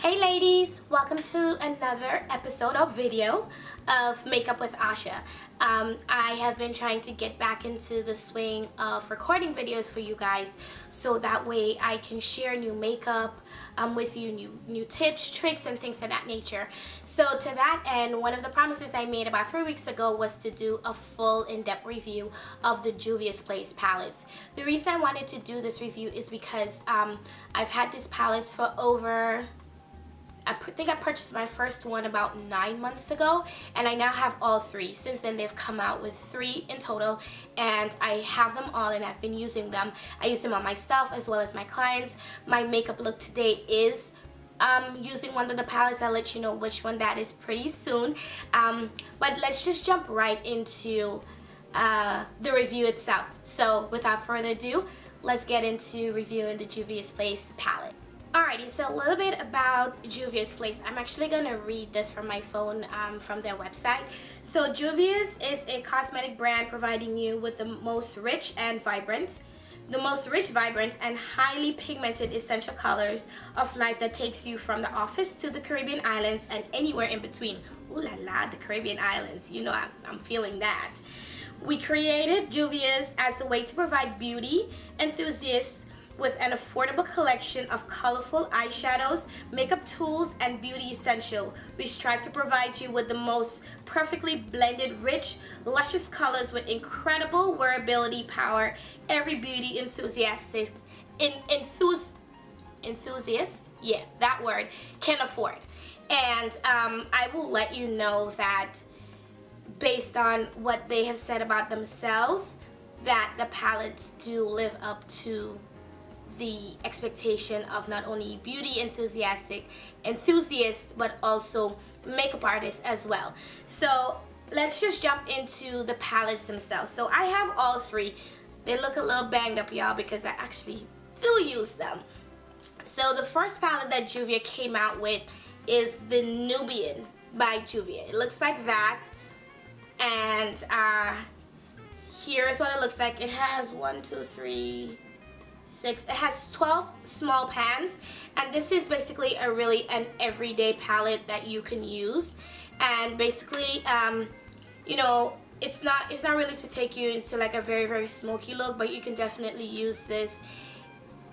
Hey ladies, welcome to another episode of video of Makeup with Asha. I have been trying to get back into the swing of recording videos for you guys so that way I can share new makeup with you, new tips, tricks, and things of that nature. So to that end, one of the promises I made about 3 weeks ago was to do a full in-depth review of the Juvia's Place palettes. The reason I wanted to do this review is because I've had these palettes for over... I think I purchased my first one about 9 months ago, and I now have all three. Since then, they've come out with 3 in total, and I have them all, and I've been using them. I use them on myself as well as my clients. My makeup look today is using one of the palettes. I'll let you know which one that is pretty soon. But let's just jump right into the review itself. So without further ado, let's get into reviewing the Juvia's Place palette. Alrighty, so a little bit about Juvia's Place. I'm actually going to read this from my phone from their website. So Juvia's is a cosmetic brand providing you with the most rich, vibrant, and highly pigmented essential colors of life that takes you from the office to the Caribbean islands and anywhere in between. Ooh la la, the Caribbean islands. You know, I'm feeling that. We created Juvia's as a way to provide beauty enthusiasts with an affordable collection of colorful eyeshadows, makeup tools, and beauty essentials. We strive to provide you with the most perfectly blended, rich, luscious colors with incredible wearability power every beauty enthusiast can afford. And I will let you know that based on what they have said about themselves, that the palettes do live up to the expectation of not only beauty enthusiasts but also makeup artists as well. So let's just jump into the palettes themselves. So I have all 3. They look a little banged up, y'all, because I actually do use them. So the first palette that Juvia came out with is the Nubian by Juvia. It looks like that, and here's what it looks like. It has 1, 2, 3, 6. It has 12 small pans, and this is basically an everyday palette that you can use. And basically, you know, it's not really to take you into like a very smoky look, but you can definitely use this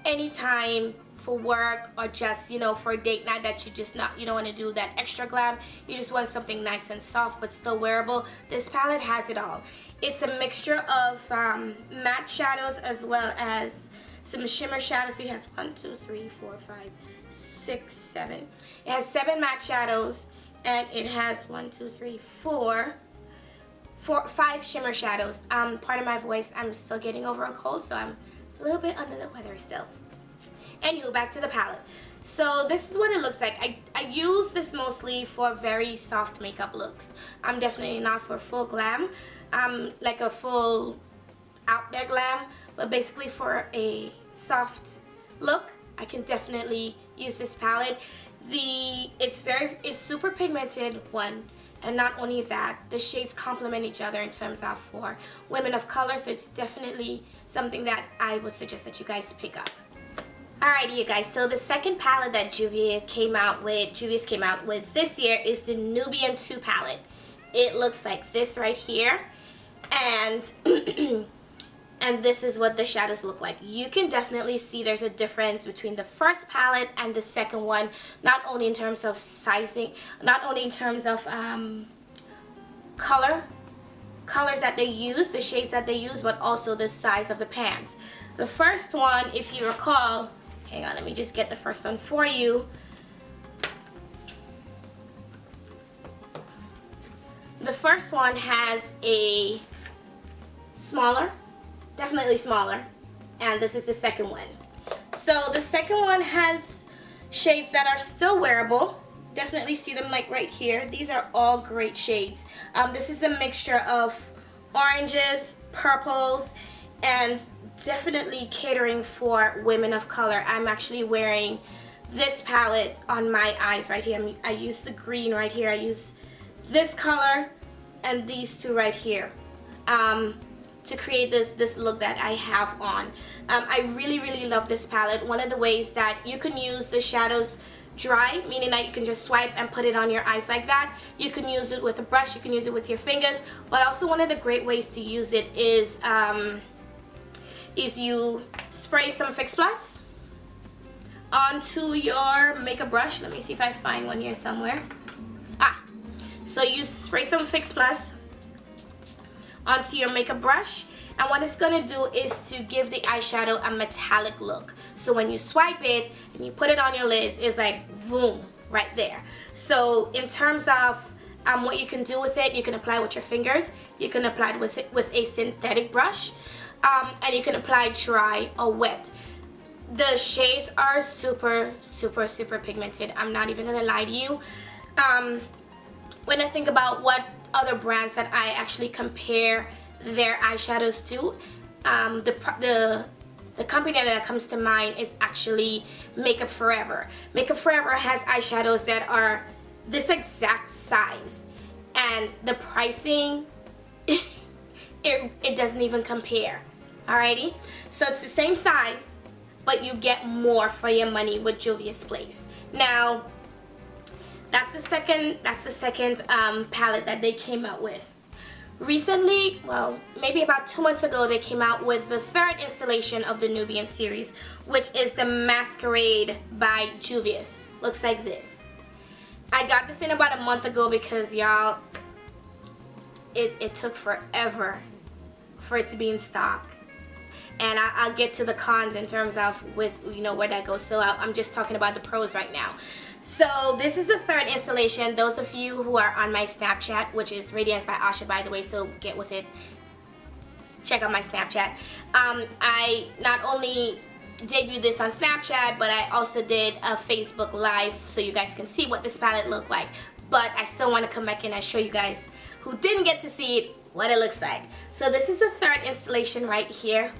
anytime for work or just, you know, for a date night that you don't want to do that extra glam. You just want something nice and soft but still wearable. This palette has it all. It's a mixture of matte shadows as well as some shimmer shadows. It has 1, 2, 3, 4, 5, 6, 7. It has 7 matte shadows, and it has 1, 2, 3, 4, 5 shimmer shadows. Pardon my voice, I'm still getting over a cold, so I'm a little bit under the weather still. Anywho, back to the palette. So this is what it looks like. I use this mostly for very soft makeup looks. I'm definitely not for full glam, like a full out there glam, but basically for a soft look, I can definitely use this palette. It's super pigmented, one, and not only that, the shades complement each other in terms of for women of color, so it's definitely something that I would suggest that you guys pick up. Alrighty, you guys, so the second palette that Juvia's came out with this year is the Nubian 2 palette. It looks like this right here, and and this is what the shadows look like. You can definitely see there's a difference between the first palette and the second one, not only in terms of sizing, not only in terms of colors that they use, the shades that they use, but also the size of the pans. The first one, if you recall, hang on, let me just get the first one for you. The first one has a smaller, definitely smaller, and this is the second one. So the second one has shades that are still wearable. Definitely see them like right here. These are all great shades. This is a mixture of oranges, purples, and definitely catering for women of color. I'm actually wearing this palette on my eyes right here. I use the green right here. I use this color and these 2 right here to create this look that I have on. I really love this palette. One of the ways that you can use the shadows dry, meaning that you can just swipe and put it on your eyes like that. You can use it with a brush, you can use it with your fingers, but also one of the great ways to use it is you spray some Fix Plus onto your makeup brush. Let me see if I find one here somewhere. So you spray some Fix Plus onto your makeup brush, and what it's going to do is to give the eyeshadow a metallic look. So when you swipe it and you put it on your lids, it's like boom, right there. So in terms of what you can do with it, you can apply with your fingers, you can apply it with a synthetic brush, and you can apply dry or wet. The shades are super, super, super pigmented. I'm not even gonna lie to you. When I think about what other brands that I actually compare their eyeshadows to, the company that comes to mind is actually Makeup Forever. Makeup Forever has eyeshadows that are this exact size, and the pricing, it doesn't even compare. Alrighty, so it's the same size, but you get more for your money with Juvia's Place. Now, that's the second palette that they came out with. Recently, well, maybe about 2 months ago, they came out with the third installation of the Nubian series, which is the Masquerade by Juvia's. Looks like this. I got this in about a month ago because, y'all, it took forever for it to be in stock. And I'll get to the cons in terms of with, you know, where that goes. So I'm just talking about the pros right now. So this is the third installation. Those of you who are on my Snapchat, which is Radiance by Asha, by the way, so get with it. Check out my Snapchat. I not only debuted this on Snapchat, but I also did a Facebook Live so you guys can see what this palette looked like. But I still want to come back in and show you guys who didn't get to see it what it looks like. So this is the third installation right here.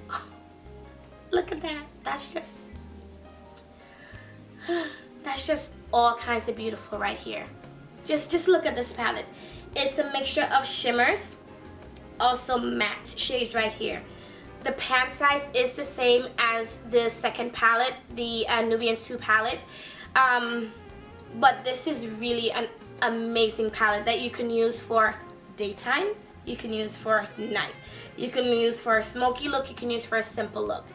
Look at that. That's just all kinds of beautiful right here. Just look at this palette. It's a mixture of shimmers, also matte shades right here. The pan size is the same as the second palette, the Nubian 2 palette, but this is really an amazing palette that you can use for daytime, you can use for night, you can use for a smoky look, you can use for a simple look.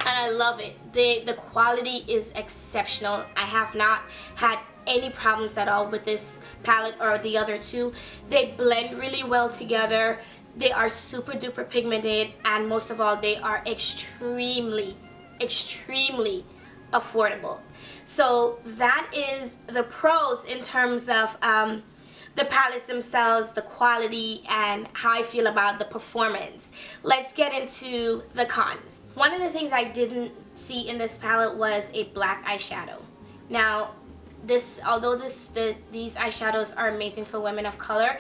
And I love it. The quality is exceptional. I have not had any problems at all with this palette or the other two. They blend really well together. They are super duper pigmented, and most of all, they are extremely, extremely affordable. So that is the pros in terms of the palettes themselves, the quality, and how I feel about the performance. Let's get into the cons. One of the things I didn't see in this palette was a black eyeshadow. Now, although these eyeshadows are amazing for women of color,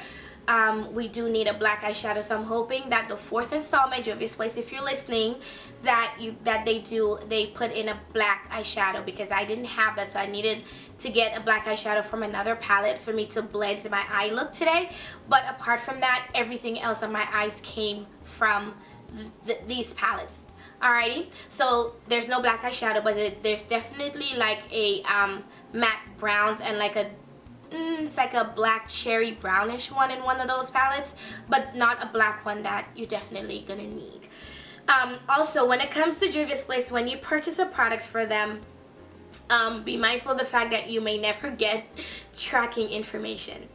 we do need a black eyeshadow. So I'm hoping that the fourth installment, Juvia's Place, if you're listening, that they put in a black eyeshadow, because I didn't have that, so I needed to get a black eyeshadow from another palette for me to blend my eye look today. But apart from that, everything else on my eyes came from these palettes. Alrighty, so there's no black eyeshadow, but there's definitely like a matte browns and like it's like a black cherry brownish one in one of those palettes, but not a black one that you're definitely gonna need. Also, when it comes to Juvia's Place, when you purchase a product for them, be mindful of the fact that you may never get tracking information.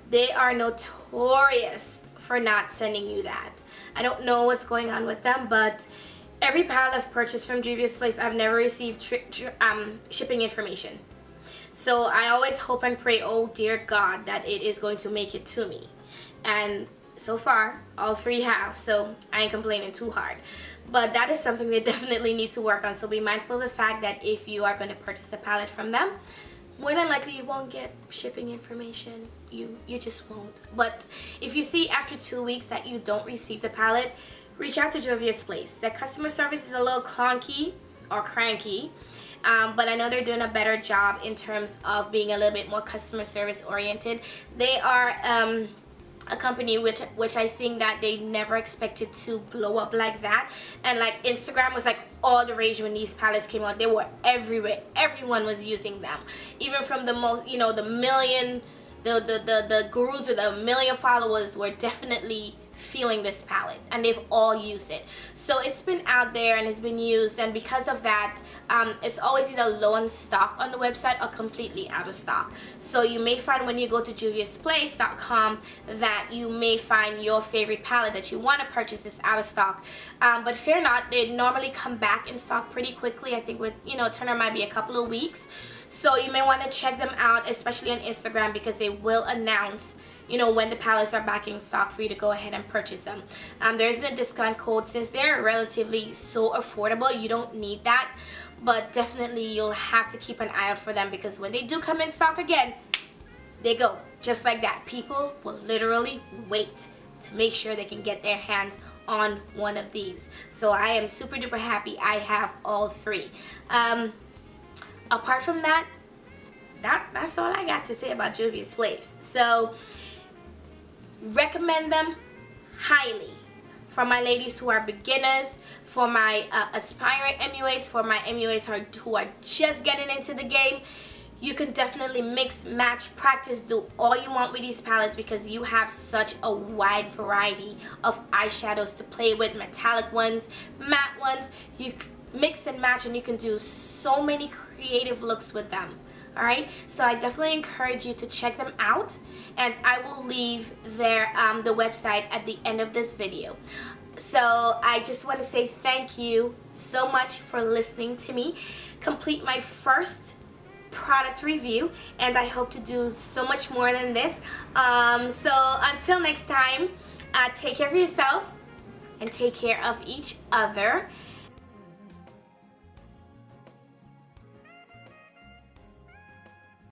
They are notorious for not sending you that. I don't know what's going on with them, but every palette I've purchased from Juvia's Place, I've never received shipping information. So I always hope and pray, oh dear God, that it is going to make it to me. And so far, all three have, so I ain't complaining too hard. But that is something they definitely need to work on. So be mindful of the fact that if you are going to purchase a palette from them, more than likely you won't get shipping information. You just won't. But if you see after 2 weeks that you don't receive the palette, reach out to Juvia's Place. Their customer service is a little clunky or cranky, but I know they're doing a better job in terms of being a little bit more customer service oriented. They are a company which I think that they never expected to blow up like that. And like Instagram was like all the rage when these palettes came out. They were everywhere. Everyone was using them, even from the most, you know, the million, the gurus with a million followers were definitely feeling this palette, and they've all used it. So it's been out there and it's been used, and because of that, it's always either low in stock on the website or completely out of stock. So you may find when you go to juviasplace.com that you may find your favorite palette that you want to purchase is out of stock, but fear not, they normally come back in stock pretty quickly. I think with, you know, turnaround might be a couple of weeks. So you may want to check them out, especially on Instagram, because they will announce, you know, when the palettes are back in stock for you to go ahead and purchase them. There isn't a discount code since they're relatively so affordable. You don't need that, but definitely you'll have to keep an eye out for them, because when they do come in stock again, they go just like that. People will literally wait to make sure they can get their hands on one of these. So I am super duper happy I have all three. Apart from that, that's all I got to say about Juvia's Place. So recommend them highly for my ladies who are beginners, for my aspiring MUAs, for my MUAs who are just getting into the game. You can definitely mix, match, practice, do all you want with these palettes, because you have such a wide variety of eyeshadows to play with. Metallic ones, matte ones, you mix and match, and you can do so many creative looks with them. Alright, so I definitely encourage you to check them out, and I will leave their the website at the end of this video. So I just want to say thank you so much for listening to me complete my first product review, and I hope to do so much more than this. So until next time, take care of yourself and take care of each other.